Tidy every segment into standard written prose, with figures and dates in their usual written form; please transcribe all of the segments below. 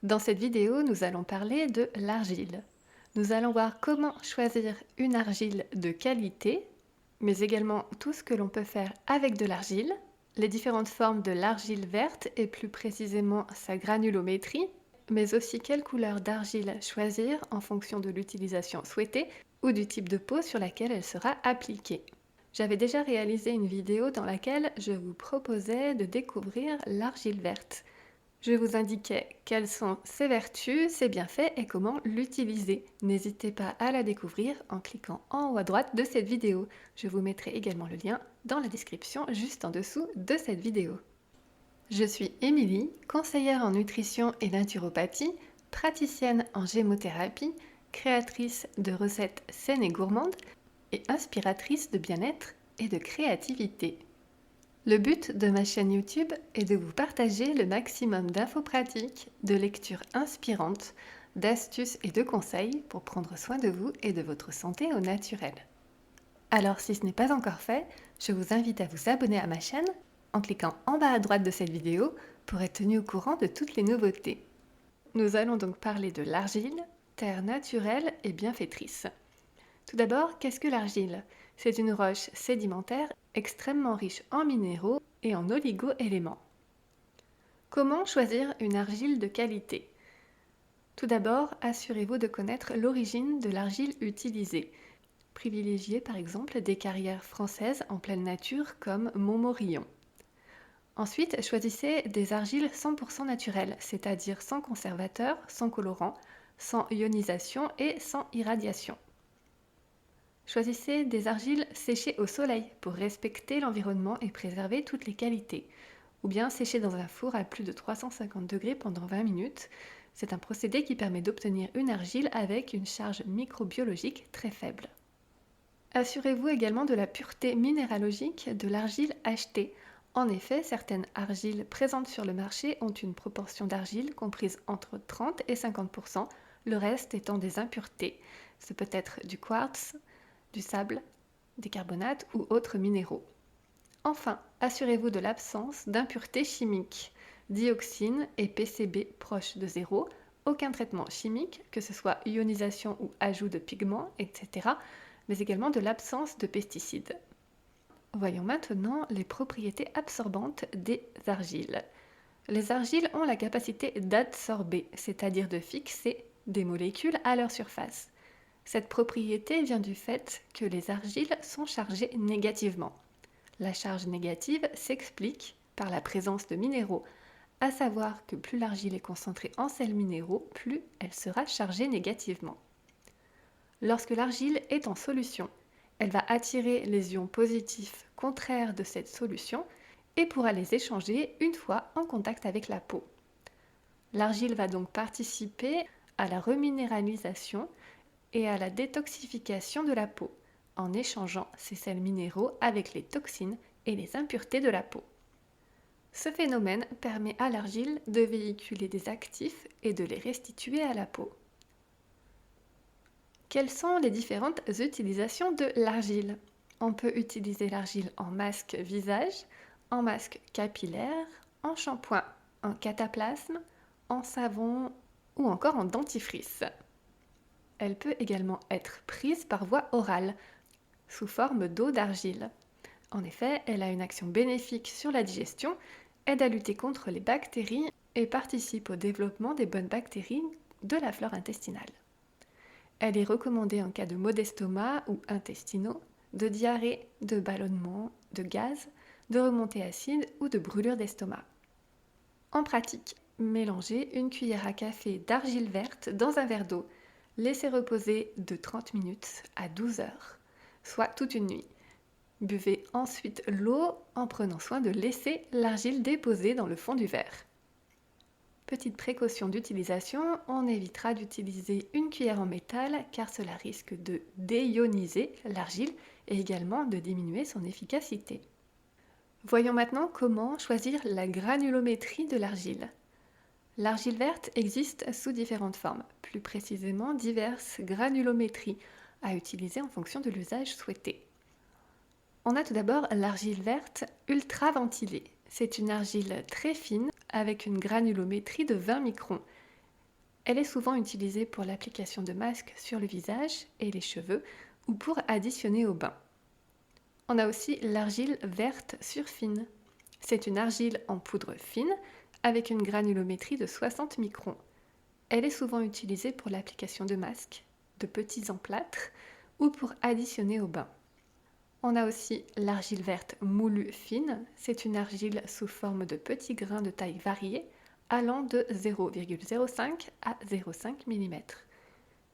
Dans cette vidéo, nous allons parler de l'argile. Nous allons voir comment choisir une argile de qualité, mais également tout ce que l'on peut faire avec de l'argile, les différentes formes de l'argile verte et plus précisément sa granulométrie, mais aussi quelle couleur d'argile choisir en fonction de l'utilisation souhaitée ou du type de peau sur laquelle elle sera appliquée. J'avais déjà réalisé une vidéo dans laquelle je vous proposais de découvrir l'argile verte. Je vous indiquais quelles sont ses vertus, ses bienfaits et comment l'utiliser. N'hésitez pas à la découvrir en cliquant en haut à droite de cette vidéo. Je vous mettrai également le lien dans la description juste en dessous de cette vidéo. Je suis Émilie, conseillère en nutrition et naturopathie, praticienne en gémothérapie, créatrice de recettes saines et gourmandes et inspiratrice de bien-être et de créativité. Le but de ma chaîne YouTube est de vous partager le maximum d'infos pratiques, de lectures inspirantes, d'astuces et de conseils pour prendre soin de vous et de votre santé au naturel. Alors si ce n'est pas encore fait, je vous invite à vous abonner à ma chaîne en cliquant en bas à droite de cette vidéo pour être tenu au courant de toutes les nouveautés. Nous allons donc parler de l'argile, terre naturelle et bienfaitrice. Tout d'abord, qu'est-ce que l'argile ? C'est une roche sédimentaire extrêmement riche en minéraux et en oligo-éléments. Comment choisir une argile de qualité ? Tout d'abord, assurez-vous de connaître l'origine de l'argile utilisée. Privilégiez par exemple des carrières françaises en pleine nature comme Montmorillon. Ensuite, choisissez des argiles 100% naturelles, c'est-à-dire sans conservateur, sans colorant, sans ionisation et sans irradiation. Choisissez des argiles séchées au soleil pour respecter l'environnement et préserver toutes les qualités. Ou bien séchées dans un four à plus de 350 degrés pendant 20 minutes. C'est un procédé qui permet d'obtenir une argile avec une charge microbiologique très faible. Assurez-vous également de la pureté minéralogique de l'argile achetée. En effet, certaines argiles présentes sur le marché ont une proportion d'argile comprise entre 30 et 50%, le reste étant des impuretés. Ce peut être du quartz, du sable, des carbonates ou autres minéraux. Enfin, assurez-vous de l'absence d'impuretés chimiques, dioxines et PCB proches de zéro, aucun traitement chimique, que ce soit ionisation ou ajout de pigments, etc., mais également de l'absence de pesticides. Voyons maintenant les propriétés absorbantes des argiles. Les argiles ont la capacité d'adsorber, c'est-à-dire de fixer des molécules à leur surface. Cette propriété vient du fait que les argiles sont chargées négativement. La charge négative s'explique par la présence de minéraux, à savoir que plus l'argile est concentrée en sels minéraux, plus elle sera chargée négativement. Lorsque l'argile est en solution, elle va attirer les ions positifs contraires de cette solution et pourra les échanger une fois en contact avec la peau. L'argile va donc participer à la reminéralisation et à la détoxification de la peau, en échangeant ces sels minéraux avec les toxines et les impuretés de la peau. Ce phénomène permet à l'argile de véhiculer des actifs et de les restituer à la peau. Quelles sont les différentes utilisations de l'argile ? On peut utiliser l'argile en masque visage, en masque capillaire, en shampoing, en cataplasme, en savon ou encore en dentifrice. Elle peut également être prise par voie orale, sous forme d'eau d'argile. En effet, elle a une action bénéfique sur la digestion, aide à lutter contre les bactéries et participe au développement des bonnes bactéries de la flore intestinale. Elle est recommandée en cas de maux d'estomac ou intestinaux, de diarrhée, de ballonnement, de gaz, de remontée acide ou de brûlure d'estomac. En pratique, mélangez une cuillère à café d'argile verte dans un verre d'eau. Laissez reposer de 30 minutes à 12 heures, soit toute une nuit. Buvez ensuite l'eau en prenant soin de laisser l'argile déposer dans le fond du verre. Petite précaution d'utilisation, on évitera d'utiliser une cuillère en métal car cela risque de déioniser l'argile et également de diminuer son efficacité. Voyons maintenant comment choisir la granulométrie de l'argile. L'argile verte existe sous différentes formes, plus précisément diverses granulométries à utiliser en fonction de l'usage souhaité. On a tout d'abord l'argile verte ultra ventilée. C'est une argile très fine avec une granulométrie de 20 microns. Elle est souvent utilisée pour l'application de masques sur le visage et les cheveux ou pour additionner au bain. On a aussi l'argile verte surfine. C'est une argile en poudre fine avec une granulométrie de 60 microns. Elle est souvent utilisée pour l'application de masques, de petits emplâtres ou pour additionner au bain. On a aussi l'argile verte moulue fine. C'est une argile sous forme de petits grains de taille variée allant de 0,05 à 0,5 mm.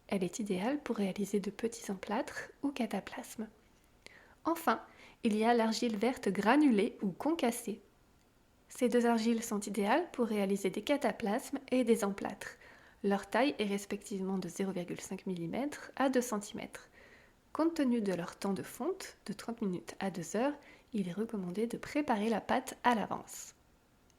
Elle est idéale pour réaliser de petits emplâtres ou cataplasmes. Enfin, il y a l'argile verte granulée ou concassée. Ces deux argiles sont idéales pour réaliser des cataplasmes et des emplâtres. Leur taille est respectivement de 0,5 mm à 2 cm. Compte tenu de leur temps de fonte, de 30 minutes à 2 heures, il est recommandé de préparer la pâte à l'avance.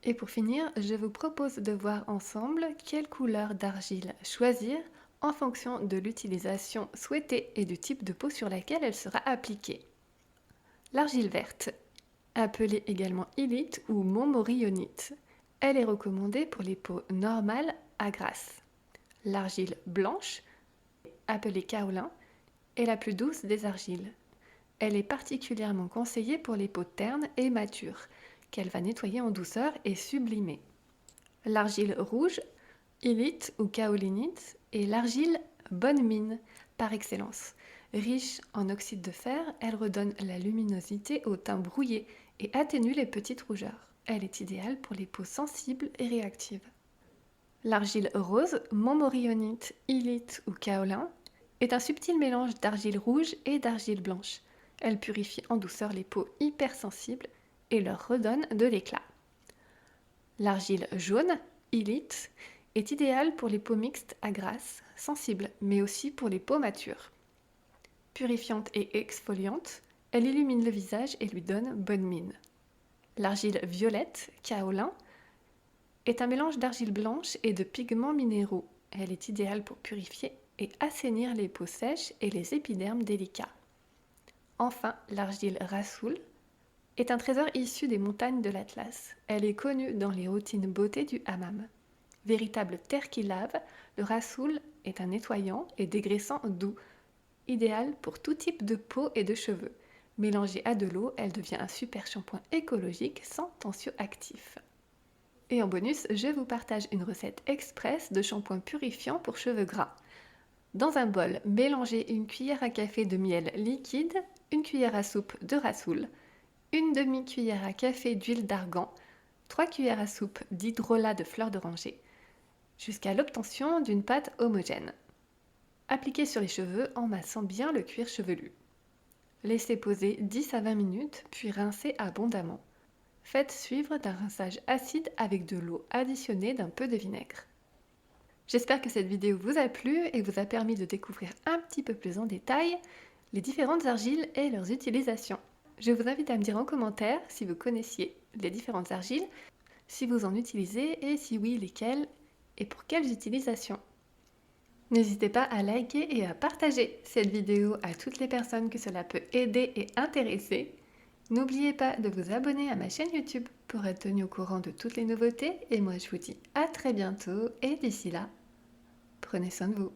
Et pour finir, je vous propose de voir ensemble quelle couleur d'argile choisir en fonction de l'utilisation souhaitée et du type de peau sur laquelle elle sera appliquée. L'argile verte, appelée également illite ou montmorillonite, elle est recommandée pour les peaux normales à grasse. L'argile blanche, appelée kaolin, est la plus douce des argiles. Elle est particulièrement conseillée pour les peaux ternes et matures, qu'elle va nettoyer en douceur et sublimer. L'argile rouge, illite ou kaolinite, est l'argile bonne mine par excellence. Riche en oxyde de fer, elle redonne la luminosité au teint brouillé et atténue les petites rougeurs. Elle est idéale pour les peaux sensibles et réactives. L'argile rose, montmorillonite, illite ou kaolin, est un subtil mélange d'argile rouge et d'argile blanche. Elle purifie en douceur les peaux hypersensibles et leur redonne de l'éclat. L'argile jaune, illite, est idéale pour les peaux mixtes à grasse, sensibles, mais aussi pour les peaux matures. Purifiante et exfoliante, elle illumine le visage et lui donne bonne mine. L'argile violette, kaolin, est un mélange d'argile blanche et de pigments minéraux. Elle est idéale pour purifier et assainir les peaux sèches et les épidermes délicats. Enfin, l'argile rassoul est un trésor issu des montagnes de l'Atlas. Elle est connue dans les routines beauté du hammam. Véritable terre qui lave, le rassoul est un nettoyant et dégraissant doux, idéal pour tout type de peau et de cheveux. Mélangée à de l'eau, elle devient un super shampoing écologique sans tensioactif. Et en bonus, je vous partage une recette express de shampoing purifiant pour cheveux gras. Dans un bol, mélangez une cuillère à café de miel liquide, une cuillère à soupe de rassoul, une demi-cuillère à café d'huile d'argan, 3 cuillères à soupe d'hydrolat de fleur d'oranger, jusqu'à l'obtention d'une pâte homogène. Appliquez sur les cheveux en massant bien le cuir chevelu. Laissez poser 10 à 20 minutes, puis rincez abondamment. Faites suivre d'un rinçage acide avec de l'eau additionnée d'un peu de vinaigre. J'espère que cette vidéo vous a plu et vous a permis de découvrir un petit peu plus en détail les différentes argiles et leurs utilisations. Je vous invite à me dire en commentaire si vous connaissiez les différentes argiles, si vous en utilisez et si oui, lesquelles et pour quelles utilisations. N'hésitez pas à liker et à partager cette vidéo à toutes les personnes que cela peut aider et intéresser. N'oubliez pas de vous abonner à ma chaîne YouTube pour être tenu au courant de toutes les nouveautés et moi je vous dis à très bientôt et d'ici là, prenez soin de vous.